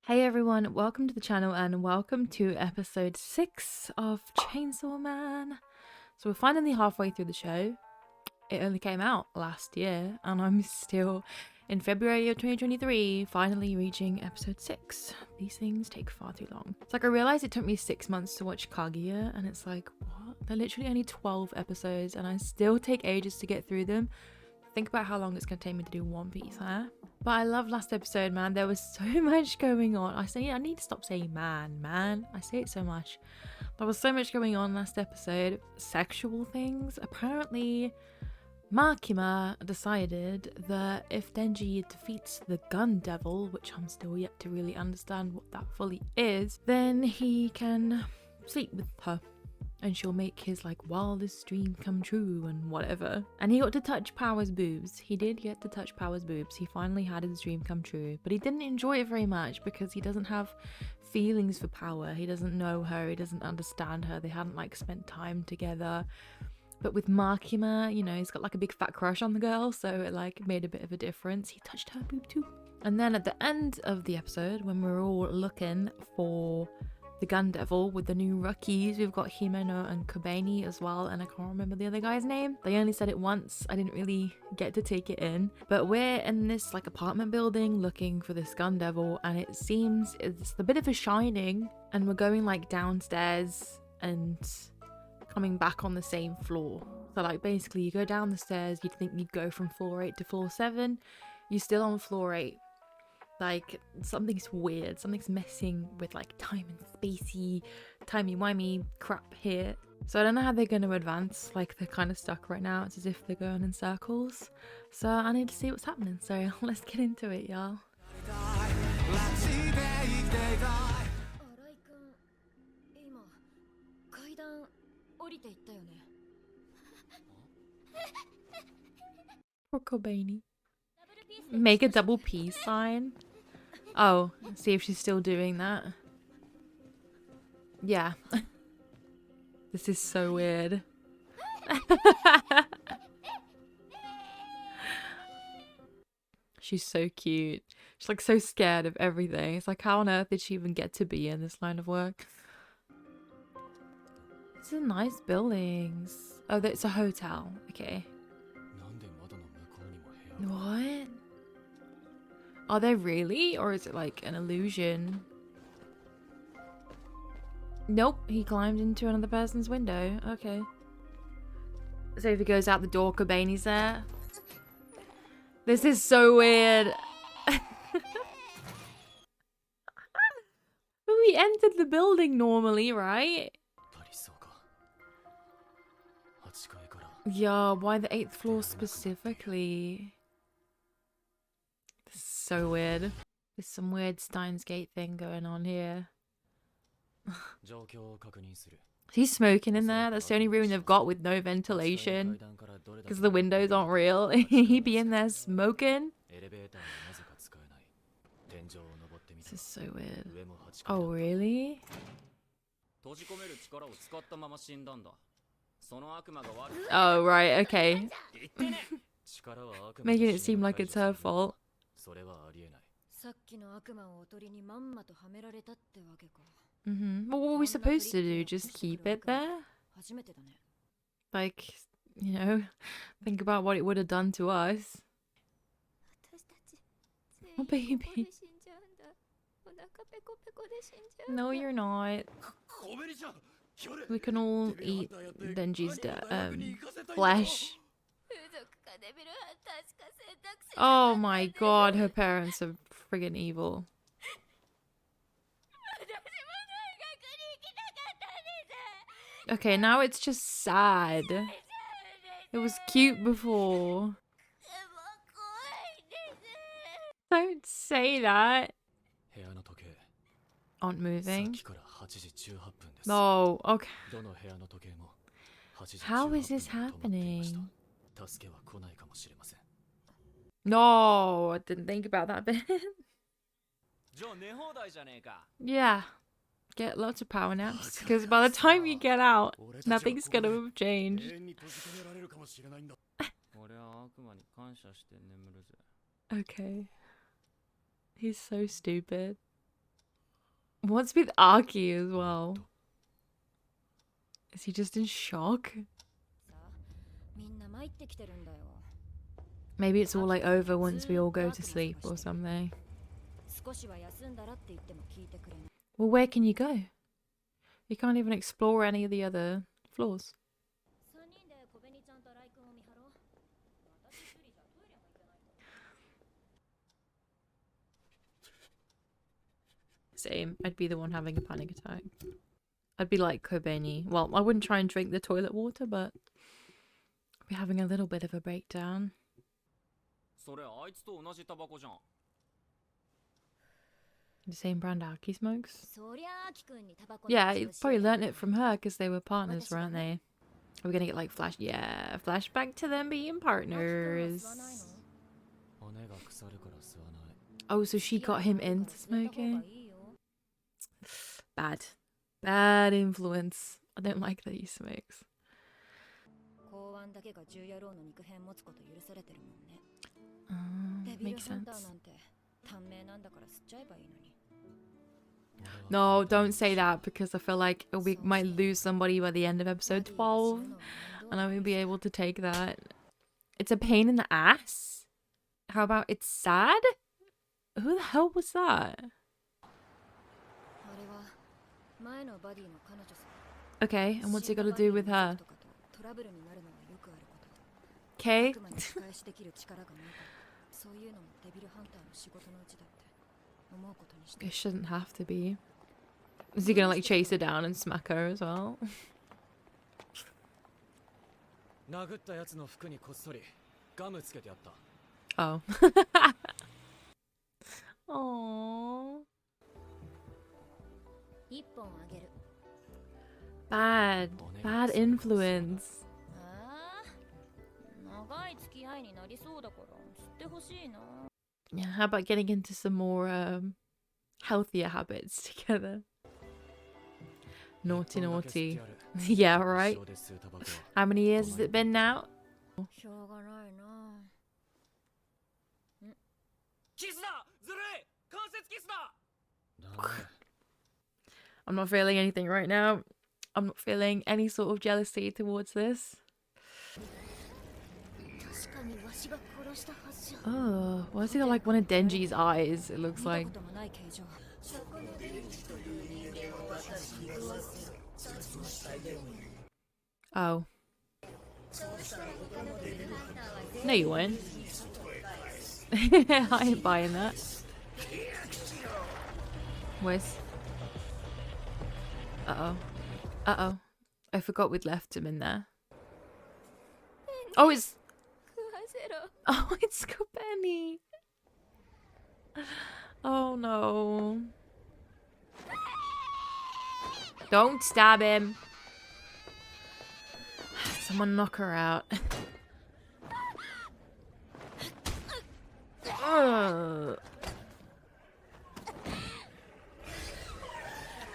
Hey everyone, welcome to the channel and welcome to episode 6 of Chainsaw Man. So we're finally halfway through the show. It only came out last year and I'm still in February of 2023 finally reaching episode 6. These things take far too long. It's like I realized it took me 6 months to watch Kaguya and it's like, what? They're literally only 12 episodes and I still take ages to get through them. Think about how long it's going to take me to do One Piece, huh? But I love last episode, man. There was so much going on. I need to stop saying man. I say it so much. There was so much going on last episode. Sexual things. Apparently, Makima decided that if Denji defeats the Gun Devil, which I'm still yet to really understand what that fully is, then he can sleep with her. And she'll make his like wildest dream come true and whatever. And he got to touch Power's boobs. He did get to touch Power's boobs. He finally had his dream come true. But he didn't enjoy it very much because he doesn't have feelings for Power. He doesn't know her. He doesn't understand her. They hadn't like spent time together. But with Makima, you know, he's got like a big fat crush on the girl. So it like made a bit of a difference. He touched her boob too. And then at the end of the episode, when we're all looking for the Gun Devil with the new rookies, we've got Himeno and Kobeni as well, and I can't remember the other guy's name. They only said it once. I didn't really get to take it in, but we're in this like apartment building looking for this Gun Devil, and it seems it's a bit of a Shining, and we're going like downstairs and coming back on the same floor. So like basically you go down the stairs, you'd think you'd go from floor 8 to floor 7, you're still on floor 8. Like something's weird, something's messing with like time and spacey, timey-wimey crap here. So I don't know how they're going to advance, like they're kind of stuck right now. It's as if they're going in circles. So I need to see what's happening, so let's get into it, y'all. Poor Kobeni. Make a double peace sign. Oh, see if she's still doing that. Yeah. This is so weird. She's so cute. She's like so scared of everything. It's like, how on earth did she even get to be in this line of work? These are nice buildings. Oh, it's a hotel. Okay. What? Are they really? Or is it like an illusion? Nope, he climbed into another person's window. Okay. So if he goes out the door, Kobeni's there. This is so weird. We entered the building normally, right? Yeah, why the 8th floor specifically? This is so weird. There's some weird Steins Gate thing going on here. He's smoking in there. That's the only room they've got with no ventilation. Because the windows aren't real. He'd be in there smoking. This is so weird. Oh, really? Oh, right, okay. Making it seem like it's her fault. Well, what were we supposed to do? Just keep it there? Like, you know, think about what it would have done to us. Oh, baby. No, you're not. We can all eat Denji's flesh. Oh my god, her parents are friggin' evil. Okay, now it's just sad. It was cute before. Don't say that. Aren't moving. Oh, okay. How is this happening? No, I didn't think about that bit. Yeah. Get lots of power naps, because by the time you get out, nothing's gonna have changed. Okay. He's so stupid. What's with Aki as well? Is he just in shock? Maybe it's all like over once we all go to sleep or something. Well, where can you go? You can't even explore any of the other floors. Same. I'd be the one having a panic attack. I'd be like Kobeni. Well, I wouldn't try and drink the toilet water, but I'd be having a little bit of a breakdown. The same brand Aki smokes? Yeah, you probably learnt it from her because they were partners, weren't they? Are we gonna get like flashback to them being partners? Oh, so she got him into smoking? Bad influence. I don't like that he smokes. Makes sense. No, don't say that because I feel like we might lose somebody by the end of episode 12 and I won't be able to take that. It's a pain in the ass? How about it's sad? Who the hell was that? Okay, and what's it got to do with her? Okay. It shouldn't have to be. Is he gonna like chase her down and smack her as well? Oh. Aww. Bad influence. Yeah, how about getting into some more healthier habits together? Naughty. Yeah, right. How many years has it been now? I'm not feeling anything right now. I'm not feeling any sort of jealousy towards this. Oh, why has he got like one of Denji's eyes? It looks like. Oh. No, you won't. I ain't buying that. Where's... Uh-oh. I forgot we'd left him in there. Oh, it's... Oh, it's Kobeni. Oh, no. Don't stab him. Someone knock her out.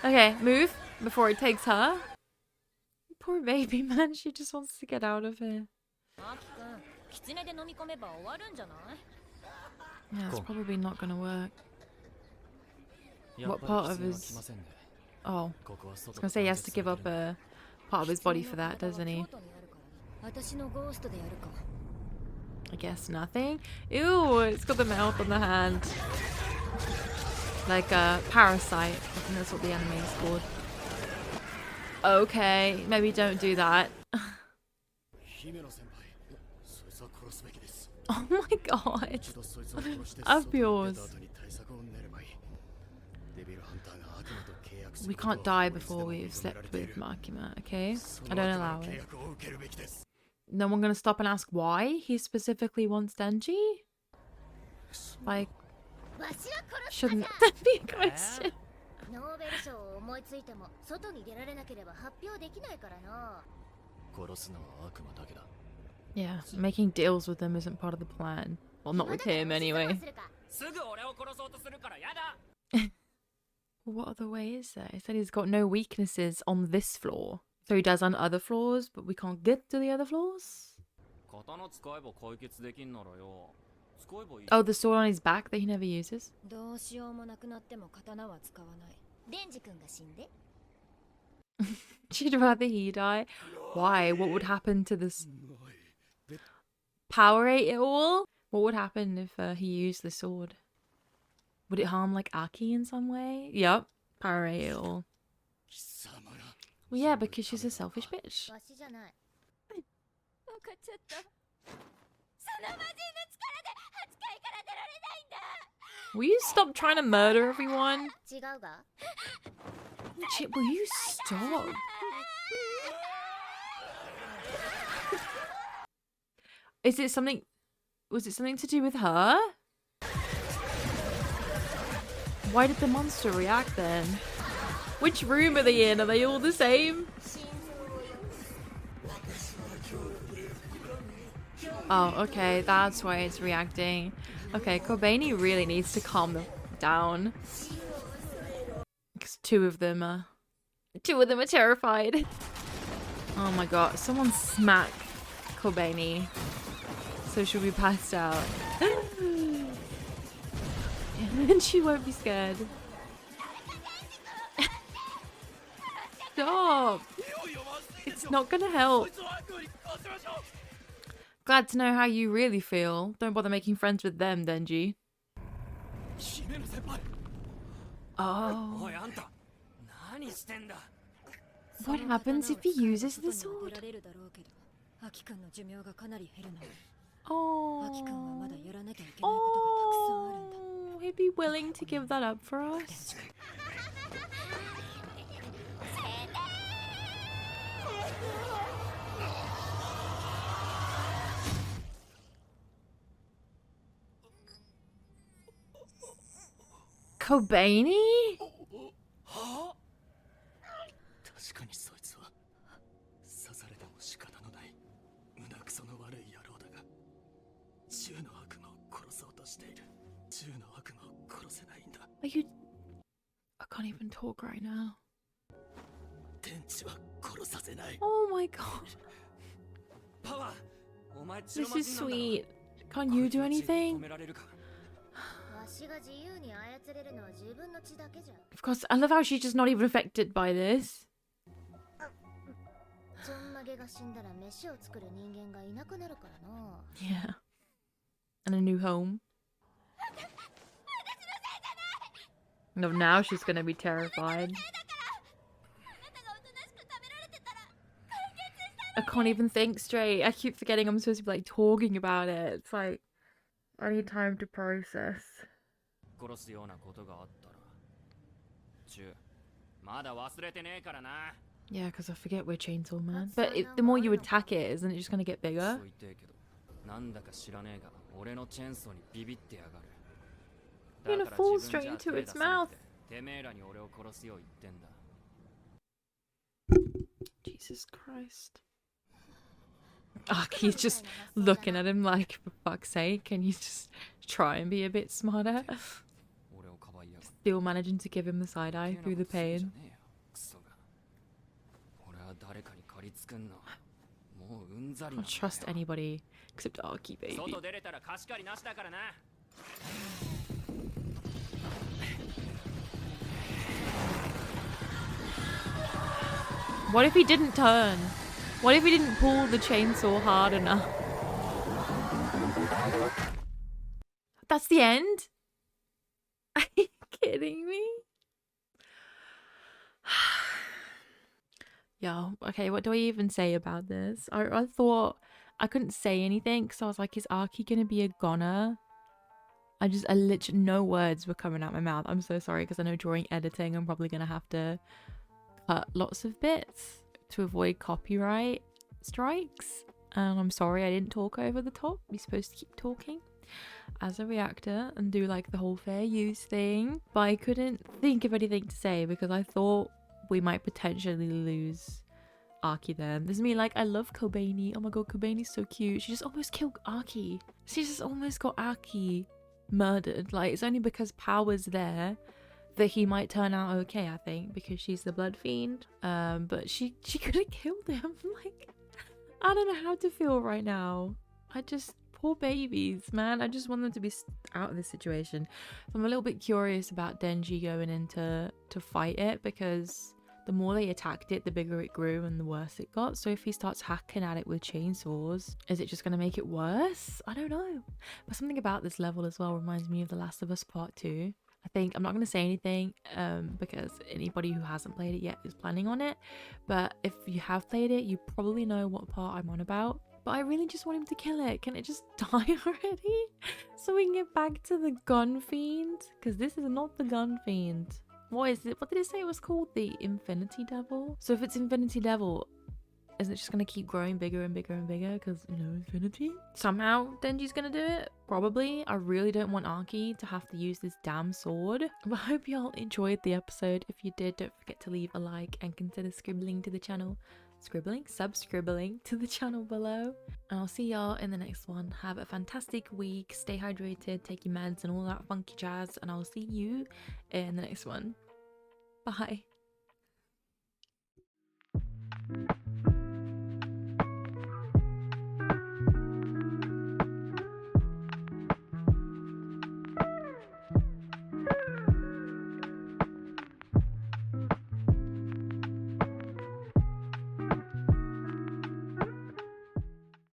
Okay, move before it takes her. Poor baby, man. She just wants to get out of here. Yeah, it's probably not gonna work. What part of his... Oh, I was gonna say he has to give up a part of his body for that, doesn't he? I guess nothing. Ew, it's got the mouth on the hand. Like a parasite. I think that's what the anime is called. Okay, maybe don't do that. Oh my god. Up yours. We can't die before we've slept with Makima, okay? I don't allow it. No one gonna stop and ask why he specifically wants Denji? Like, shouldn't that be a question? Yeah, making deals with them isn't part of the plan. Well, not with him anyway. What other way is there? He said he's got no weaknesses on this floor. So he does on other floors, but we can't get to the other floors? Oh, the sword on his back that he never uses? She'd rather he die. Why? What would happen to this? Powerate it all? What would happen if he used the sword? Would it harm like Aki in some way? Yep. Powerate it all. Well, yeah, because she's a selfish bitch. Will you stop trying to murder everyone? Chip, will you stop? Is it something... Was it something to do with her? Why did the monster react then? Which room are they in? Are they all the same? Oh, okay. That's why it's reacting. Okay, Kobeni really needs to calm down. Because two of them are terrified. Oh my god. Someone smack Kobeni. So she'll be passed out. And then she won't be scared. Stop! It's not gonna help. Glad to know how you really feel. Don't bother making friends with them, Denji. Oh. What happens if he uses the sword? Oh. Oh. He'd be willing to give that up for us. Kobeni? Are you... I can't even talk right now. Oh my god. This is sweet. Can't you do anything? Of course, I love how she's just not even affected by this. Yeah. And a new home. No, now she's gonna be terrified. I can't even think straight. I keep forgetting I'm supposed to be like talking about it. It's like, I need time to process. Yeah, because I forget we're Chainsaw Man. But the more you attack it, isn't it just going to get bigger? You're going to fall straight into its mouth. Jesus Christ. Aki's just looking at him like, for fuck's sake, can you just try and be a bit smarter? Still managing to give him the side eye through the pain. I don't trust anybody except Aki, baby. What if he didn't turn? What if he didn't pull the chainsaw hard enough? That's the end? Are you kidding me? Yo, okay, what do I even say about this? I thought I couldn't say anything because I was like, is Aki gonna be a goner? I literally, no words were coming out my mouth. I'm so sorry because I know during editing I'm probably gonna have to cut lots of bits to avoid copyright strikes. And I'm sorry I didn't talk over the top. You're supposed to keep talking as a reactor and do like the whole fair use thing. But I couldn't think of anything to say because I thought we might potentially lose Aki then. This is me like, I love Kobeni. Oh my god, Kobeni's so cute. She just almost killed Aki. She just almost got Aki murdered. Like, it's only because Power's there that he might turn out okay, I think, because she's the blood fiend. But she could have killed him. Like, I don't know how to feel right now. I just Poor babies, man. I just want them to be out of this situation. So I'm a little bit curious about Denji going into to fight it, because the more they attacked it, the bigger it grew and the worse it got. So if he starts hacking at it with chainsaws, is it just going to make it worse? I don't know. But something about this level as well reminds me of The Last of Us Part 2. I think I'm not going to say anything because anybody who hasn't played it yet is planning on it. But if you have played it, you probably know what part I'm on about. But I really just want him to kill it. Can it just die already? So we can get back to the gun fiend? Because this is not the gun fiend. What is it? What did it say it was called? The Infinity Devil? So if it's Infinity Devil, is it just going to keep growing bigger and bigger and bigger? Because, you know, infinity? Somehow Denji's going to do it? Probably. I really don't want Arky to have to use this damn sword. But I hope y'all enjoyed the episode. If you did, don't forget to leave a like and consider subscribing to the channel to the channel below. And I'll see y'all in the next one. Have a fantastic week. Stay hydrated, take your meds and all that funky jazz. And I'll see you in the next one. Bye.